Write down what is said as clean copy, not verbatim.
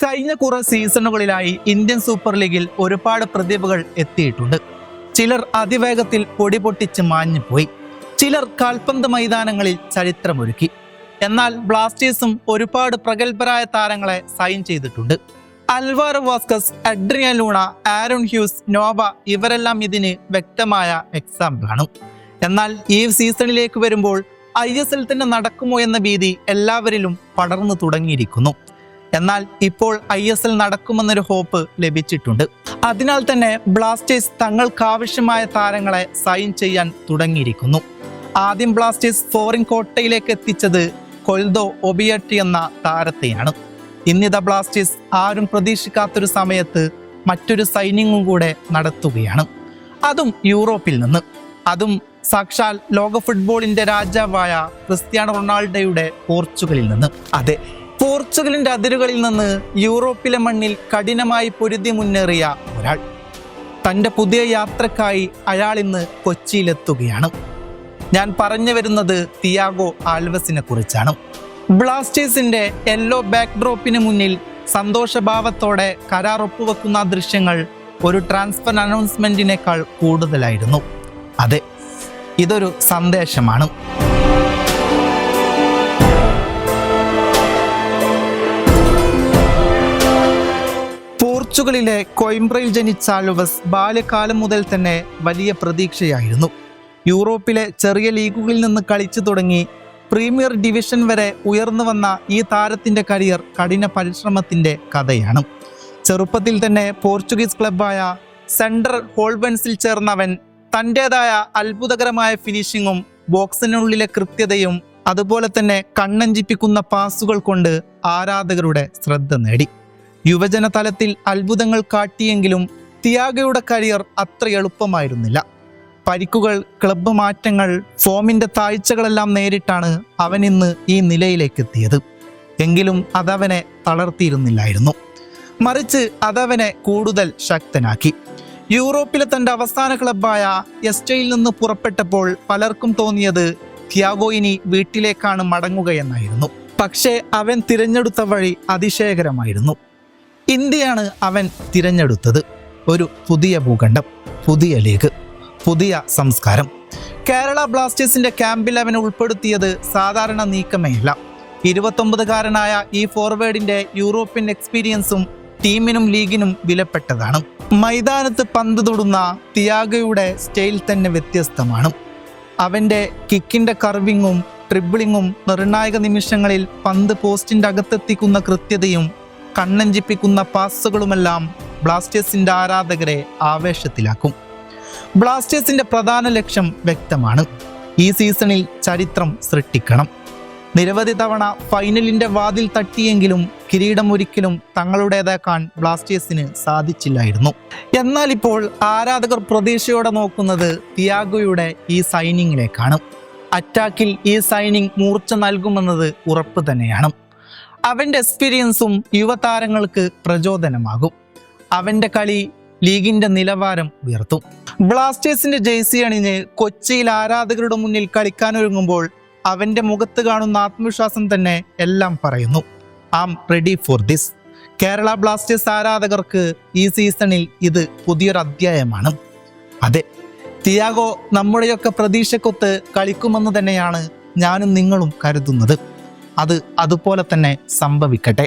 കഴിഞ്ഞ കുറെ സീസണുകളിലായി Indian super ലീഗിൽ ഒരുപാട് പ്രതിഭകൾ എത്തിയിട്ടുണ്ട്. ചിലർ അതിവേഗത്തിൽ പൊടി പൊട്ടിച്ച് മാഞ്ഞുപോയി, ചിലർ കാൽപന്ത് മൈതാനങ്ങളിൽ ചരിത്രമൊരുക്കി. എന്നാൽ ബ്ലാസ്റ്റേഴ്സും ഒരുപാട് പ്രഗത്ഭരായ താരങ്ങളെ സൈൻ ചെയ്തിട്ടുണ്ട്. Alvaro Vazquez, Adrian Luna, Aaron Hughes, Noah ഇവരെല്ലാം ഇതിന് വ്യക്തമായ എക്സാമ്പിളാണ്. എന്നാൽ ഈ സീസണിലേക്ക് വരുമ്പോൾ ISL തന്നെ നടക്കുമോ എന്ന ഭീതി എല്ലാവരിലും പടർന്നു തുടങ്ങിയിരിക്കുന്നു. എന്നാൽ ഇപ്പോൾ ISL നടക്കുമെന്നൊരു ഹോപ്പ് ലഭിച്ചിട്ടുണ്ട്. അതിനാൽ തന്നെ ബ്ലാസ്റ്റേഴ്സ് തങ്ങൾക്കാവശ്യമായ താരങ്ങളെ സൈൻ ചെയ്യാൻ തുടങ്ങിയിരിക്കുന്നു. ആദ്യം ബ്ലാസ്റ്റേഴ്സ് ഫോറിൻ കോട്ടയിലേക്ക് എത്തിച്ചത് കൊൽദോ ഒബിയട്ടി എന്ന താരത്തെയാണ്. ഇന്നിതാ ബ്ലാസ്റ്റേഴ്സ് ആരും പ്രതീക്ഷിക്കാത്തൊരു സമയത്ത് മറ്റൊരു സൈനിങ്ങും കൂടെ നടത്തുകയാണ്. അതും യൂറോപ്പിൽ നിന്ന്, അതും സാക്ഷാൽ ലോക ഫുട്ബോളിന്റെ രാജാവായ ക്രിസ്ത്യാനോ റൊണാൾഡോയുടെ പോർച്ചുഗലിൽ നിന്ന്. അതെ, പോർച്ചുഗലിന്റെ അതിരുകളിൽ നിന്ന് യൂറോപ്പിലെ മണ്ണിൽ കഠിനമായി പൊരുതി മുന്നേറിയ ഒരാൾ. തൻ്റെ പുതിയ യാത്രക്കായി അയാൾ ഇന്ന് കൊച്ചിയിലെത്തുകയാണ്. ഞാൻ പറഞ്ഞു വരുന്നത് തിയാഗോ ആൽവസിനെ കുറിച്ചാണ്. ബ്ലാസ്റ്റേഴ്സിന്റെ യെല്ലോ ബാക്ക്ഡ്രോപ്പിന് മുന്നിൽ സന്തോഷഭാവത്തോടെ കരാർ ഒപ്പുവെക്കുന്ന ദൃശ്യങ്ങൾ ഒരു ട്രാൻസ്ഫർ അനൗൺസ്മെന്റിനേക്കാൾ കൂടുതലായിരുന്നു. അതെ, ഇതൊരു സന്ദേശമാണ്. പോർച്ചുഗലിലെ കൊയിംബ്രയിൽ ജനിച്ച ആൽവസ് ബാല്യകാലം മുതൽ തന്നെ വലിയ പ്രതീക്ഷയായിരുന്നു. യൂറോപ്പിലെ ചെറിയ ലീഗുകളിൽ നിന്ന് കളിച്ചു തുടങ്ങി പ്രീമിയർ ഡിവിഷൻ വരെ ഉയർന്നു വന്ന ഈ താരത്തിന്റെ കരിയർ കഠിന പരിശ്രമത്തിന്റെ കഥയാണ്. ചെറുപ്പത്തിൽ തന്നെ പോർച്ചുഗീസ് ക്ലബ്ബായ സെൻട്രൽ ഹോൾബൻസിൽ ചേർന്നവൻ തൻ്റെതായ അത്ഭുതകരമായ ഫിനിഷിങ്ങും ബോക്സിനുള്ളിലെ കൃത്യതയും അതുപോലെ തന്നെ കണ്ണഞ്ചിപ്പിക്കുന്ന പാസുകൾ കൊണ്ട് ആരാധകരുടെ ശ്രദ്ധ നേടി. യുവജന തലത്തിൽ അത്ഭുതങ്ങൾ കാട്ടിയെങ്കിലും തിയാഗോയുടെ കരിയർ അത്ര എളുപ്പമായിരുന്നില്ല. പരിക്കുകൾ, ക്ലബ്ബ് മാറ്റങ്ങൾ, ഫോമിന്റെ താഴ്ചകളെല്ലാം നേരിട്ടാണ് അവൻ ഇന്ന് ഈ നിലയിലേക്ക് എത്തിയത്. എങ്കിലും അതവനെ തളർത്തിയിരുന്നില്ലായിരുന്നു, മറിച്ച് അതവനെ കൂടുതൽ ശക്തനാക്കി. യൂറോപ്പിലെ തൻ്റെ അവസാന ക്ലബ്ബായ എസ്റ്റയിൽ നിന്ന് പുറപ്പെട്ടപ്പോൾ പലർക്കും തോന്നിയത് തിയാഗോ ഇനി വീട്ടിലേക്കാണ് മടങ്ങുകയെന്നായിരുന്നു. പക്ഷേ അവൻ തിരഞ്ഞെടുത്ത വഴി അതിശയകരമായിരുന്നു. ഇന്ത്യയാണ് അവൻ തിരഞ്ഞെടുത്തത്. ഒരു പുതിയ ഭൂഖണ്ഡം, പുതിയ ലീഗ്, പുതിയ സംസ്കാരം. കേരള ബ്ലാസ്റ്റേഴ്സിന്റെ ക്യാമ്പിൽ അവനെ ഉൾപ്പെടുത്തിയത് സാധാരണ നീക്കമേയല്ല. 29കാരനായ ഈ ഫോർവേഡിന്റെ യൂറോപ്യൻ എക്സ്പീരിയൻസും ടീമിനും ലീഗിനും വിലപ്പെട്ടതാണ്. മൈതാനത്ത് പന്ത് തൊടുന്ന തിയാഗോയുടെ സ്റ്റൈൽ തന്നെ വ്യത്യസ്തമാണ്. അവൻ്റെ കിക്കിൻ്റെ കർവിങ്ങും ട്രിബിളിങ്ങും നിർണായക നിമിഷങ്ങളിൽ പന്ത് പോസ്റ്റിൻ്റെ അകത്തെത്തിക്കുന്ന കൃത്യതയും കണ്ണഞ്ചിപ്പിക്കുന്ന പാസുകളുമെല്ലാം ബ്ലാസ്റ്റേഴ്സിൻ്റെ ആരാധകരെ ആവേശത്തിലാക്കും. ബ്ലാസ്റ്റേഴ്സിൻ്റെ പ്രധാന ലക്ഷ്യം വ്യക്തമാണ്. ഈ സീസണിൽ ചരിത്രം സൃഷ്ടിക്കണം. നിരവധി തവണ ഫൈനലിന്റെ വാതിൽ തട്ടിയെങ്കിലും കിരീടം ഒരിക്കലും തങ്ങളുടേതാക്കാൻ ബ്ലാസ്റ്റേഴ്സിന് സാധിച്ചില്ലായിരുന്നു. എന്നാൽ ഇപ്പോൾ ആരാധകർ പ്രതീക്ഷയോടെ നോക്കുന്നത് തിയാഗോയുടെ ഈ സൈനിങ്ങിലേക്കാണ്. അറ്റാക്കിൽ ഈ സൈനിങ് മൂർച്ച നൽകുമെന്നത് ഉറപ്പ് തന്നെയാണ്. അവൻ്റെ എക്സ്പീരിയൻസും യുവതാരങ്ങൾക്ക് പ്രചോദനമാകും. അവൻ്റെ കളി ലീഗിന്റെ നിലവാരം ഉയർത്തും. ബ്ലാസ്റ്റേഴ്സിന്റെ ജേഴ്സി അണിഞ്ഞ് കൊച്ചിയിൽ ആരാധകരുടെ മുന്നിൽ കളിക്കാനൊരുങ്ങുമ്പോൾ അവൻ്റെ മുഖത്ത് കാണുന്ന ആത്മവിശ്വാസം തന്നെ എല്ലാം പറയുന്നു. I am ready for this. Kerala Blasters ആരാധകർക്ക് ഈ സീസണിൽ ഇത് പുതിയൊരു അധ്യായമാണ്. അതെ, തിയാഗോ നമ്മുടെയൊക്കെ പ്രതീക്ഷക്കൊത്ത് കളിക്കുമെന്ന് തന്നെയാണ് ഞാനും നിങ്ങളും കരുതുന്നത്. അത് അതുപോലെ തന്നെ സംഭവിക്കട്ടെ.